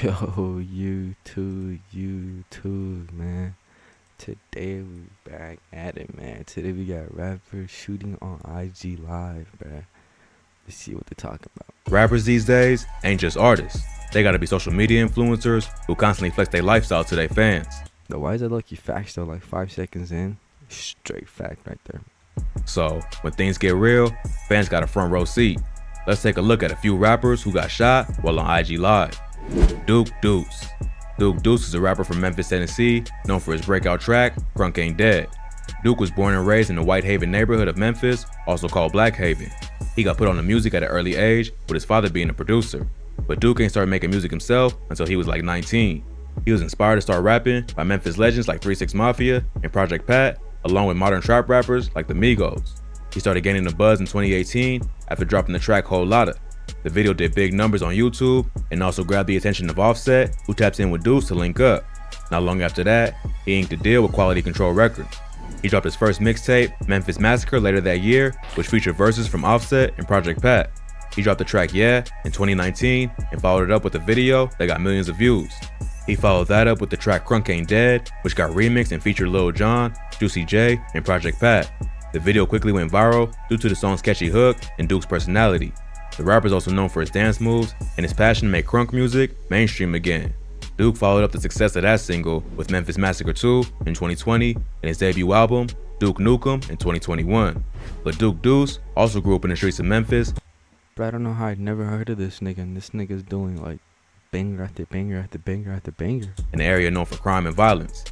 Yo, you too, man. Today we back at it, man. Today we got rappers shooting on IG Live, bruh. Let's see what they're talking about. Rappers these days ain't just artists. They gotta be social media influencers who constantly flex their lifestyle to their fans. Now, why is that lucky facts though? Like 5 seconds in, straight fact right there. So when things get real, fans got a front row seat. Let's take a look at a few rappers who got shot while on IG Live. Duke Deuce. Duke Deuce is a rapper from Memphis, Tennessee, known for his breakout track, Crunk Ain't Dead. Duke was born and raised in the White Haven neighborhood of Memphis, also called Black Haven. He got put on the music at an early age, with his father being a producer. But Duke ain't started making music himself until he was like 19. He was inspired to start rapping by Memphis legends like 3 6 Mafia and Project Pat, along with modern trap rappers like the Migos. He started gaining a buzz in 2018 after dropping the track Whole Lotta. The video did big numbers on YouTube and also grabbed the attention of Offset, who taps in with Deuce to link up. Not long after that, he inked a deal with Quality Control Records. He dropped his first mixtape, Memphis Massacre, later that year, which featured verses from Offset and Project Pat. He dropped the track Yeah in 2019 and followed it up with a video that got millions of views. He followed that up with the track Crunk Ain't Dead, which got remixed and featured Lil Jon, Juicy J, and Project Pat. The video quickly went viral due to the song's catchy hook and Duke's personality. The rapper is also known for his dance moves and his passion to make crunk music mainstream again. Duke followed up the success of that single with Memphis Massacre 2 in 2020 and his debut album, Duke Nukem, in 2021. But Duke Deuce also grew up in the streets of Memphis. But I don't know how I'd never heard of this nigga, and this nigga's doing like banger after banger after banger after banger. In an area known for crime and violence.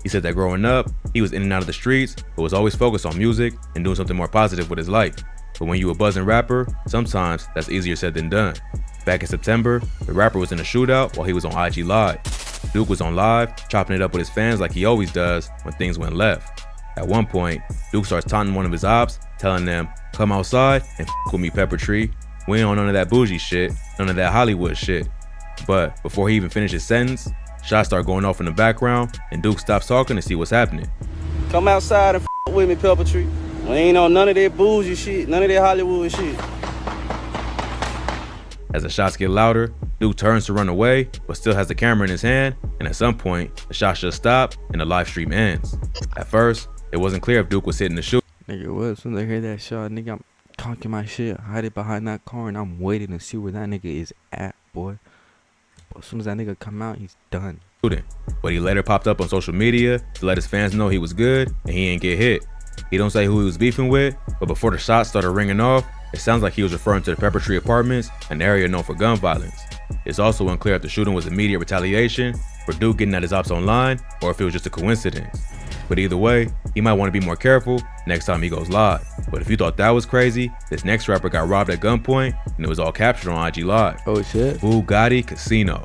He said that growing up, he was in and out of the streets, but was always focused on music and doing something more positive with his life. But when you a buzzing rapper, sometimes that's easier said than done. Back in September, the rapper was in a shootout while he was on IG Live. Duke was on live, chopping it up with his fans like he always does when things went left. At one point, Duke starts taunting one of his ops, telling them, "Come outside and f with me, Pepper Tree. We ain't on none of that bougie shit, none of that Hollywood shit." But before he even finished his sentence, shots start going off in the background and Duke stops talking to see what's happening. "Come outside and f with me, Pepper Tree. We ain't on none of that bougie shit, none of that Hollywood shit." As the shots get louder, Duke turns to run away, but still has the camera in his hand, and at some point, the shots just stop and the live stream ends. At first, it wasn't clear if Duke was hitting the shoot. Nigga, what? As soon as I hear that shot, nigga, I'm talking my shit, hide it behind that car, and I'm waiting to see where that nigga is at, boy. But as soon as that nigga come out, he's done. But he later popped up on social media to let his fans know he was good and he ain't get hit. He don't say who he was beefing with, but before the shots started ringing off, it sounds like he was referring to the Pepper Tree Apartments, an area known for gun violence. It's also unclear if the shooting was immediate retaliation for Duke getting at his ops online, or if it was just a coincidence. But either way, he might want to be more careful next time he goes live. But if you thought that was crazy, this next rapper got robbed at gunpoint, and it was all captured on IG Live. Oh shit. Bugatti Casino.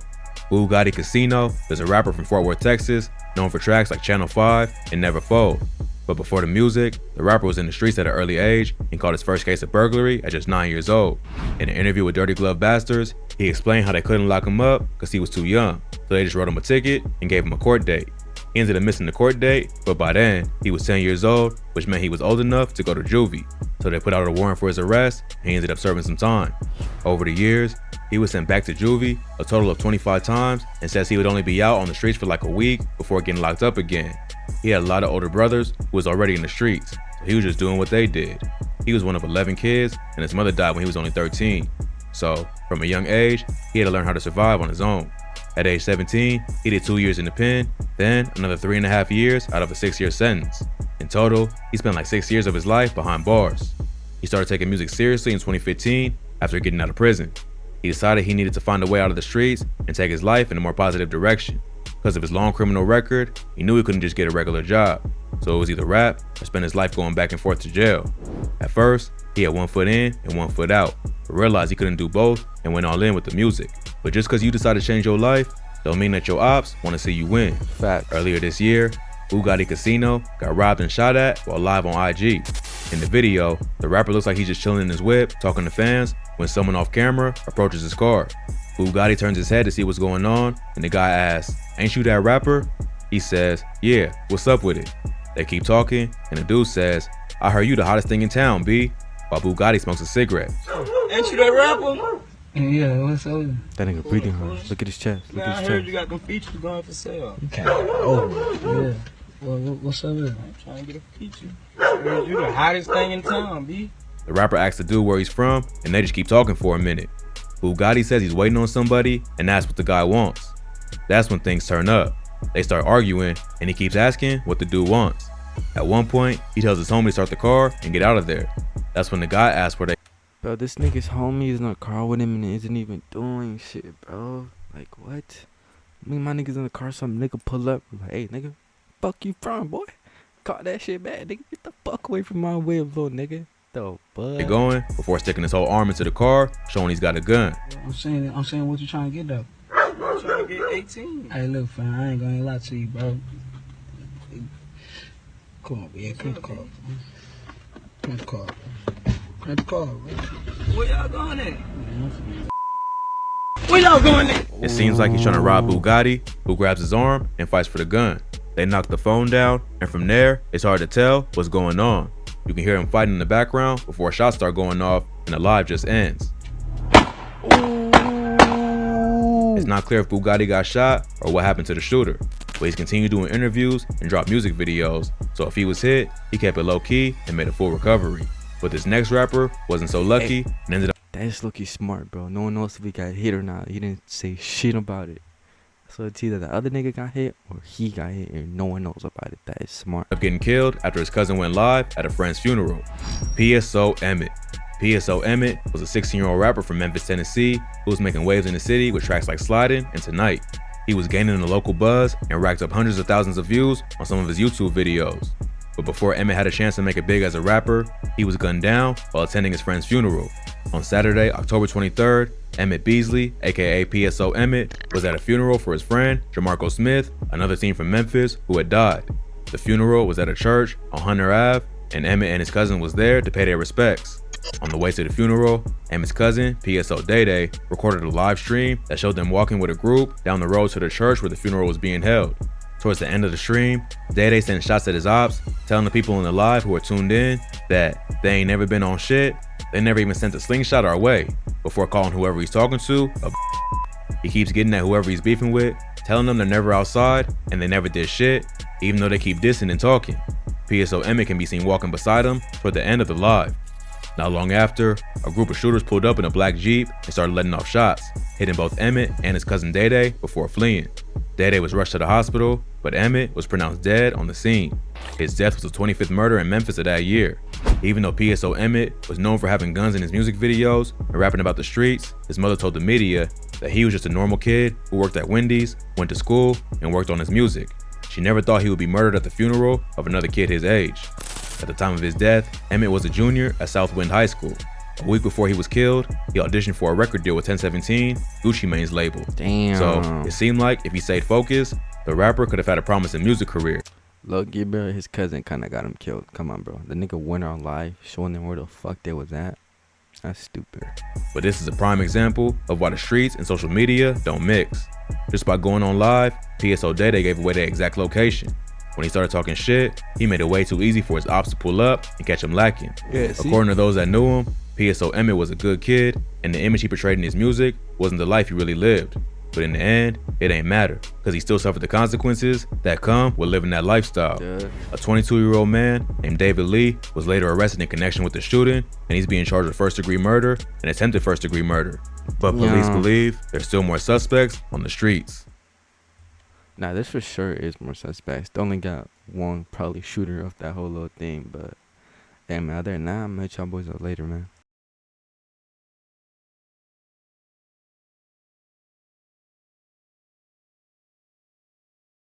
Bugatti Casino is a rapper from Fort Worth, Texas, known for tracks like Channel 5 and Never Fold. But before the music, the rapper was in the streets at an early age and caught his first case of burglary at just 9 years old. In an interview with Dirty Glove Bastards, he explained how they couldn't lock him up because he was too young, so they just wrote him a ticket and gave him a court date. He ended up missing the court date, but by then, he was 10 years old, which meant he was old enough to go to juvie. So they put out a warrant for his arrest, and he ended up serving some time. Over the years, he was sent back to juvie a total of 25 times and says he would only be out on the streets for like a week before getting locked up again. He had a lot of older brothers who was already in the streets, so he was just doing what they did. He was one of 11 kids, and his mother died when he was only 13. So, from a young age, he had to learn how to survive on his own. At age 17, he did 2 years in the pen, then another 3.5 years out of a 6-year sentence. In total, he spent like 6 years of his life behind bars. He started taking music seriously in 2015 after getting out of prison. He decided he needed to find a way out of the streets and take his life in a more positive direction. Because of his long criminal record, he knew he couldn't just get a regular job. So it was either rap or spend his life going back and forth to jail. At first, he had 1 foot in and 1 foot out, but realized he couldn't do both and went all in with the music. But just because you decide to change your life, don't mean that your ops want to see you win. Fact. Earlier this year, Bugatti Casino got robbed and shot at while live on IG. In the video, the rapper looks like he's just chilling in his whip, talking to fans, when someone off camera approaches his car. Bugatti turns his head to see what's going on, and the guy asks, "Ain't you that rapper?" He says, "Yeah, what's up with it?" They keep talking, and the dude says, "I heard you the hottest thing in town, B," while Bugatti smokes a cigarette. "Ain't you that rapper?" Yeah, what's up? That nigga breathing hard. Look at his chest. Look Man, at I his heard chest. you got them features going for sale. Okay. Oh, yeah. What's up? I'm trying to get a feature. I heard you the hottest thing in town, B. The rapper asks the dude where he's from, and they just keep talking for a minute. Bugatti says he's waiting on somebody and asks what the guy wants. That's when things turn up. They start arguing, and he keeps asking what the dude wants. At one point, he tells his homie to start the car and get out of there. That's when the guy asks where they. Bro, this nigga's homie is in a car with him and isn't even doing shit, bro. Like, what? I mean, my niggas in the car, some nigga pull up. Like, hey, nigga, fuck you from, boy? Caught that shit back, nigga. Get the fuck away from my way, little nigga. The They fuck? going before sticking his whole arm into the car, showing he's got a gun. I'm saying what you trying to get though. I'm trying to get 18. Hey, look, fam, I ain't gonna lie to you, bro. Come on, yeah, come to the car. Come to the car. Come to the car, bro. Where y'all going at? Where y'all going at? It seems like he's trying to rob Bugatti, who grabs his arm and fights for the gun. They knock the phone down, and from there, it's hard to tell what's going on. You can hear him fighting in the background before shots start going off, and the live just ends. It's not clear if Bugatti got shot or what happened to the shooter, but he's continued doing interviews and dropped music videos, so if he was hit, he kept it low key and made a full recovery. But this next rapper wasn't so lucky and ended up. That's looking smart, bro. No one knows if he got hit or not. He didn't say shit about it. So it's either the other nigga got hit or he got hit and no one knows about it. That is smart. Getting killed after his cousin went live at a friend's funeral. PSO Emmett. PSO Emmett was a 16-year-old rapper from Memphis, Tennessee, who was making waves in the city with tracks like Slidin' and Tonight. He was gaining a local buzz and racked up hundreds of thousands of views on some of his YouTube videos. But before Emmett had a chance to make it big as a rapper, he was gunned down while attending his friend's funeral. On Saturday, October 23rd, Emmett Beasley, aka PSO Emmett, was at a funeral for his friend, Jamarco Smith, another teen from Memphis, who had died. The funeral was at a church on Hunter Ave, and Emmett and his cousin was there to pay their respects. On the way to the funeral, Emmett's cousin, PSO Day, recorded a live stream that showed them walking with a group down the road to the church where the funeral was being held. Towards the end of the stream, Day sent shots at his ops, telling the people in the live who were tuned in that they ain't never been on shit, they never even sent a slingshot our way, before calling whoever he's talking to a. He keeps getting at whoever he's beefing with, telling them they're never outside and they never did shit, even though they keep dissing and talking. PSO Emmett can be seen walking beside him toward the end of the live. Not long after, a group of shooters pulled up in a black Jeep and started letting off shots, hitting both Emmett and his cousin Day before fleeing. Day was rushed to the hospital, but Emmett was pronounced dead on the scene. His death was the 25th murder in Memphis of that year. Even though PSO Emmett was known for having guns in his music videos and rapping about the streets, his mother told the media that he was just a normal kid who worked at Wendy's, went to school, and worked on his music. She never thought he would be murdered at the funeral of another kid his age. At the time of his death, Emmett was a junior at Southwind High School. A week before he was killed, he auditioned for a record deal with 1017, Gucci Mane's label. Damn. So it seemed like if he stayed focused, the rapper could have had a promising music career. Look, bro, his cousin kind of got him killed. Come on, bro. The nigga went on live, showing them where the fuck they was at. That's stupid. But this is a prime example of why the streets and social media don't mix. Just by going on live, PSO Day gave away their exact location. When he started talking shit, he made it way too easy for his ops to pull up and catch him lacking. Yeah, see? According to those that knew him, PSO Emmett was a good kid, and the image he portrayed in his music wasn't the life he really lived. But in the end, it ain't matter, because he still suffered the consequences that come with living that lifestyle. Duh. A 22-year-old man named David Lee was later arrested in connection with the shooting, and he's being charged with first-degree murder and attempted first-degree murder. But police Yeah. believe there's still more suspects on the streets. Nah, this for sure is more suspects. They only got one probably shooter of that whole little thing, but hey man, other than that, I'll meet y'all boys up later, man.